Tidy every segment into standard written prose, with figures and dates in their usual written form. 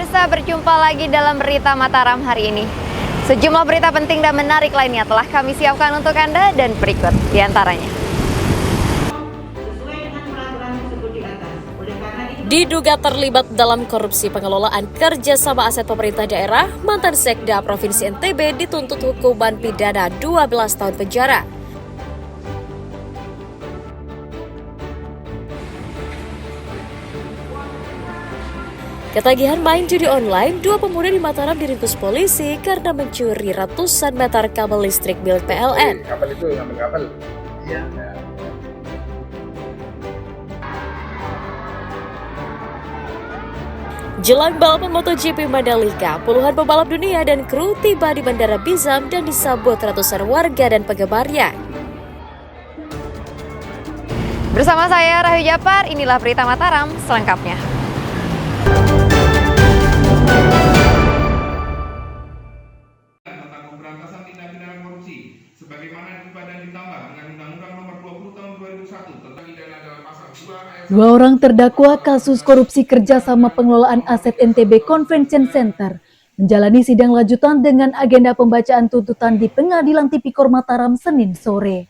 pemirsa, berjumpa lagi dalam Berita Mataram hari ini. Sejumlah berita penting dan menarik lainnya telah kami siapkan untuk Anda dan berikut diantaranya. Diduga terlibat dalam korupsi pengelolaan kerjasama aset pemerintah daerah, mantan Sekda Provinsi NTB dituntut hukuman pidana 12 tahun penjara. Ketagihan main judi online, dua pemuda di Mataram diringkus polisi karena mencuri ratusan meter kabel listrik milik PLN. Kapal itu ngambil kapal. Iya. Jelang balapan MotoGP Mandalika, puluhan pebalap dunia dan kru tiba di Bandara Bizam dan disambut ratusan warga dan penggemarnya. Bersama saya Rahayu Japar, inilah Berita Mataram selengkapnya. Tentang pemberantasan tindak pidana korupsi sebagaimana diubah dan ditambah dengan Undang-Undang Nomor 20 Tahun 2001 tentang pidana dalam pasal 2 ayat 1. Dua orang terdakwa kasus korupsi kerjasama pengelolaan aset NTB Convention Center menjalani sidang lanjutan dengan agenda pembacaan tuntutan di Pengadilan Tipikor Mataram Senin sore.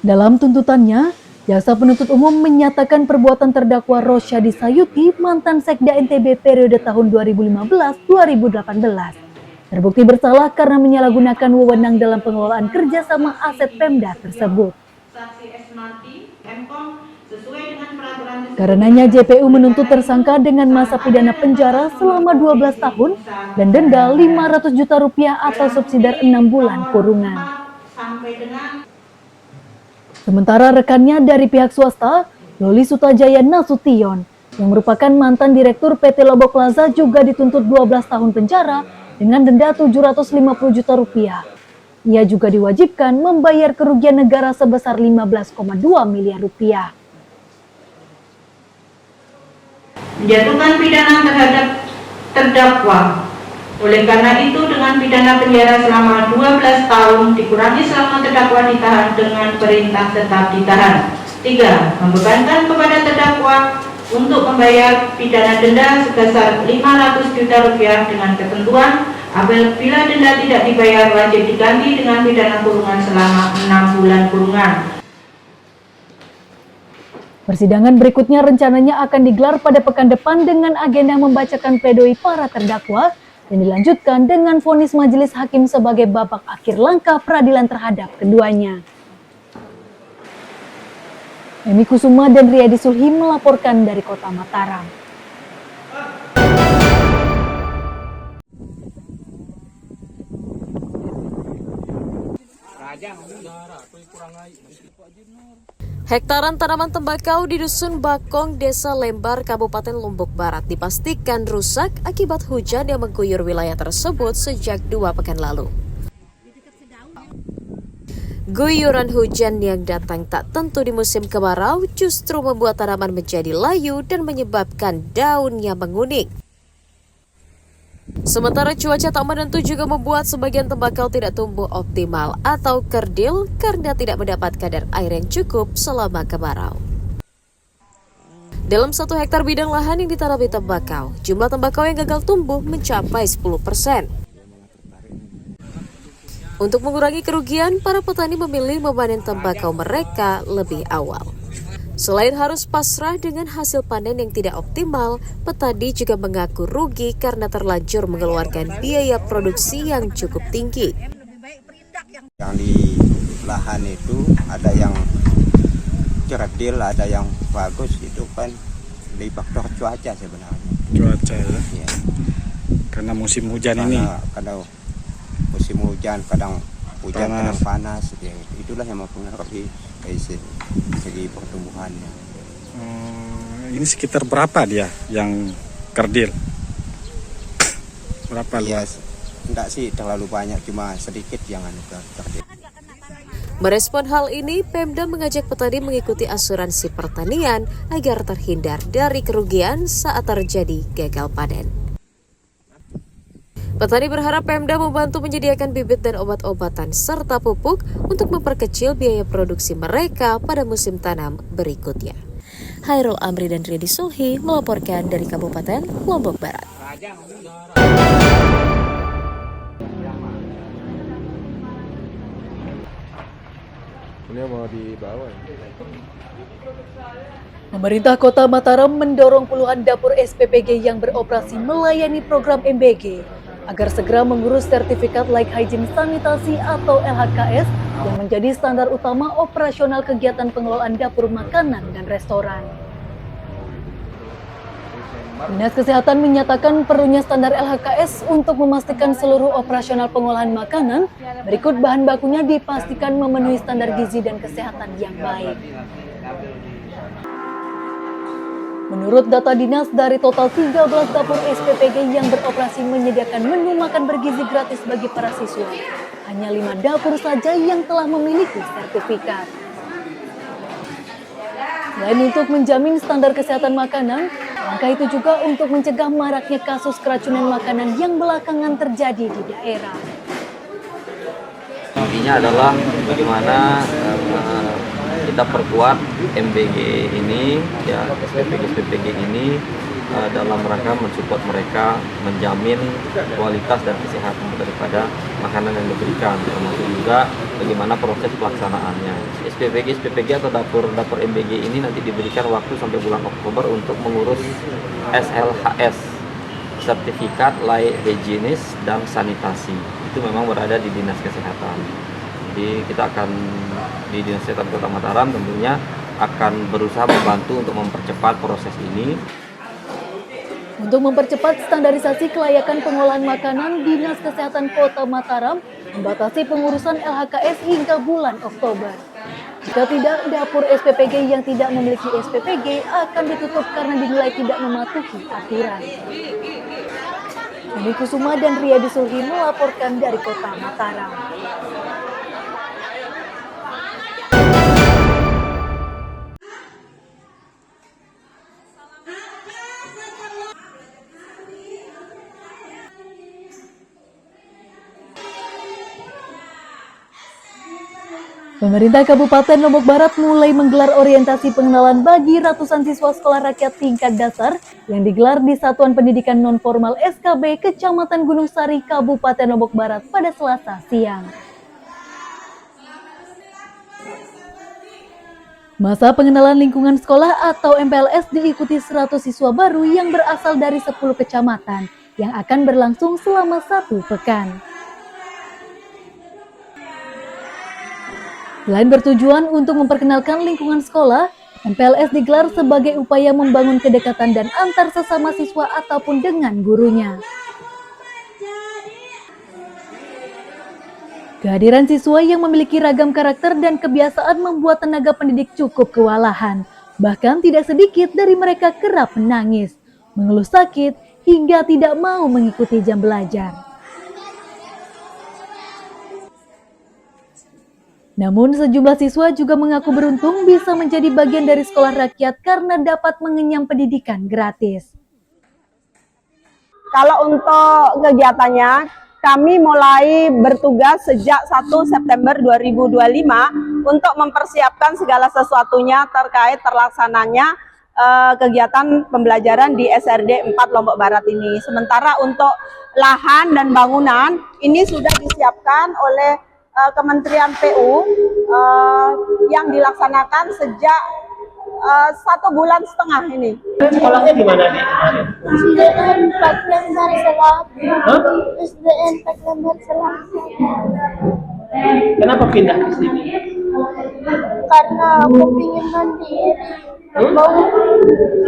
Dalam tuntutannya, jaksa penuntut umum menyatakan perbuatan terdakwa Rosyadi Sayuti, mantan Sekda NTB periode tahun 2015-2018, terbukti bersalah karena menyalahgunakan wewenang dalam pengelolaan kerjasama aset Pemda tersebut. Karenanya JPU menuntut tersangka dengan masa pidana penjara selama 12 tahun dan denda Rp500 juta atau subsidiar 6 bulan kurungan. Sementara rekannya dari pihak swasta, Loli Sutajaya Nasution, yang merupakan mantan direktur PT Lombok Plaza juga dituntut 12 tahun penjara dengan denda Rp750 juta. Ia juga diwajibkan membayar kerugian negara sebesar Rp15,2 miliar. Menjatuhkan pidana terhadap terdakwa. Oleh karena itu, dengan pidana penjara selama 12 tahun dikurangi selama terdakwa ditahan dengan perintah tetap ditahan. 3. Membebankan kepada terdakwa untuk membayar pidana denda sebesar Rp500 juta dengan ketentuan apabila denda tidak dibayar wajib diganti dengan pidana kurungan selama 6 bulan kurungan. Persidangan berikutnya rencananya akan digelar pada pekan depan dengan agenda membacakan pledoi para terdakwa dan dilanjutkan dengan vonis majelis hakim sebagai babak akhir langkah peradilan terhadap keduanya. Emi Kusuma dan Riyadi Sulhi melaporkan dari Kota Mataram. Hektaran tanaman tembakau di Dusun Bakong, Desa Lembar, Kabupaten Lombok Barat dipastikan rusak akibat hujan yang mengguyur wilayah tersebut sejak 2 pekan lalu. Guyuran hujan yang datang tak tentu di musim kemarau justru membuat tanaman menjadi layu dan menyebabkan daunnya menguning. Sementara cuaca tak menentu juga membuat sebagian tembakau tidak tumbuh optimal atau kerdil karena tidak mendapat kadar air yang cukup selama kemarau. Dalam 1 hektar bidang lahan yang ditanami tembakau, jumlah tembakau yang gagal tumbuh mencapai 10%. Untuk mengurangi kerugian, para petani memilih memanen tembakau mereka lebih awal. Selain harus pasrah dengan hasil panen yang tidak optimal, petani juga mengaku rugi karena terlanjur mengeluarkan biaya produksi yang cukup tinggi. Yang di lahan itu ada yang kerdil, ada yang bagus, itu kan di faktor cuaca sebenarnya. Cuaca ya? Ya. Karena musim hujan ini. Kadang musim hujan, kadang hujan, panas. kadang panas. Ya. Itulah yang mempengaruhi segi pertumbuhannya. Ini sekitar berapa dia yang kerdil? Berapa Ya, luas? enggak sih terlalu banyak, cuma sedikit yang kerdil. Merespon hal ini, Pemda mengajak petani mengikuti asuransi pertanian agar terhindar dari kerugian saat terjadi gagal panen. Petani berharap Pemda membantu menyediakan bibit dan obat-obatan serta pupuk untuk memperkecil biaya produksi mereka pada musim tanam berikutnya. Hairul Amri dan Riyadi Sulhi melaporkan dari Kabupaten Lombok Barat. Ini mau dibawa. Pemerintah Kota Mataram mendorong puluhan dapur SPPG yang beroperasi melayani program MBG agar segera mengurus sertifikat Like Hygiene Sanitasi atau LHKS yang menjadi standar utama operasional kegiatan pengelolaan dapur makanan dan restoran. Dinas Kesehatan menyatakan perlunya standar LHKS untuk memastikan seluruh operasional pengolahan makanan berikut bahan bakunya dipastikan memenuhi standar gizi dan kesehatan yang baik. Menurut data dinas, dari total 13 dapur SPPG yang beroperasi menyediakan menu makan bergizi gratis bagi para siswa, hanya 5 dapur saja yang telah memiliki sertifikat. Selain untuk menjamin standar kesehatan makanan, langkah itu juga untuk mencegah maraknya kasus keracunan makanan yang belakangan terjadi di daerah. Intinya adalah bagaimana kita perkuat MBG ini, ya SPPG ini dalam rangka mensupport mereka menjamin kualitas dan kesehatan daripada makanan yang diberikan, termasuk juga bagaimana proses pelaksanaannya. SPPG atau dapur MBG ini nanti diberikan waktu sampai bulan Oktober untuk mengurus SLHS, sertifikat layak higienis dan sanitasi. Itu memang berada di Dinas Kesehatan. Jadi kita akan di Dinas Kesehatan Kota Mataram tentunya akan berusaha membantu untuk mempercepat proses ini. Untuk mempercepat standarisasi kelayakan pengolahan makanan, Dinas Kesehatan Kota Mataram membatasi pengurusan LHKS hingga bulan Oktober. Jika tidak, dapur SPPG yang tidak memiliki SPPG akan ditutup karena dinilai tidak mematuhi aturan. Ini Kusuma dan Riyadi Sulhi melaporkan dari Kota Mataram. Pemerintah Kabupaten Lombok Barat mulai menggelar orientasi pengenalan bagi ratusan siswa sekolah rakyat tingkat dasar yang digelar di Satuan Pendidikan Non-Formal SKB Kecamatan Gunung Sari, Kabupaten Lombok Barat pada Selasa siang. Masa pengenalan lingkungan sekolah atau MPLS diikuti 100 siswa baru yang berasal dari 10 kecamatan yang akan berlangsung selama 1 pekan. Selain bertujuan untuk memperkenalkan lingkungan sekolah, MPLS digelar sebagai upaya membangun kedekatan dan antar sesama siswa ataupun dengan gurunya. Kehadiran siswa yang memiliki ragam karakter dan kebiasaan membuat tenaga pendidik cukup kewalahan. Bahkan tidak sedikit dari mereka kerap menangis, mengeluh sakit, hingga tidak mau mengikuti jam belajar. Namun sejumlah siswa juga mengaku beruntung bisa menjadi bagian dari sekolah rakyat karena dapat mengenyam pendidikan gratis. Kalau untuk kegiatannya, kami mulai bertugas sejak 1 September 2025 untuk mempersiapkan segala sesuatunya terkait terlaksananya kegiatan pembelajaran di SRD 4 Lombok Barat ini. Sementara untuk lahan dan bangunan ini sudah disiapkan oleh Kementerian PU yang dilaksanakan sejak 1,5 bulan ini. Sekolahnya di mana nih? SDN 4 Lembar Selatan. SDN 4 Lembar Selatan. Kenapa pindah ke sini? Karena aku ingin mandiri.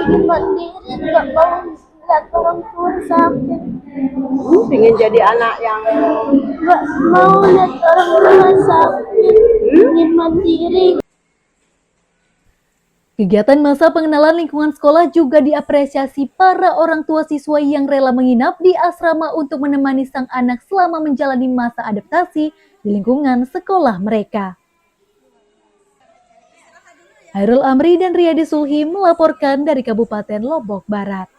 Ingin mandiri, nggak mau lihat orang tua sakit. Ingin jadi anak yang Nggak mau lihat orang tua sakit. Ingin mandiri. Kegiatan masa pengenalan lingkungan sekolah juga diapresiasi para orang tua siswa yang rela menginap di asrama untuk menemani sang anak selama menjalani masa adaptasi di lingkungan sekolah mereka. Hairul Amri dan Riyadi Sulhi melaporkan dari Kabupaten Lombok Barat.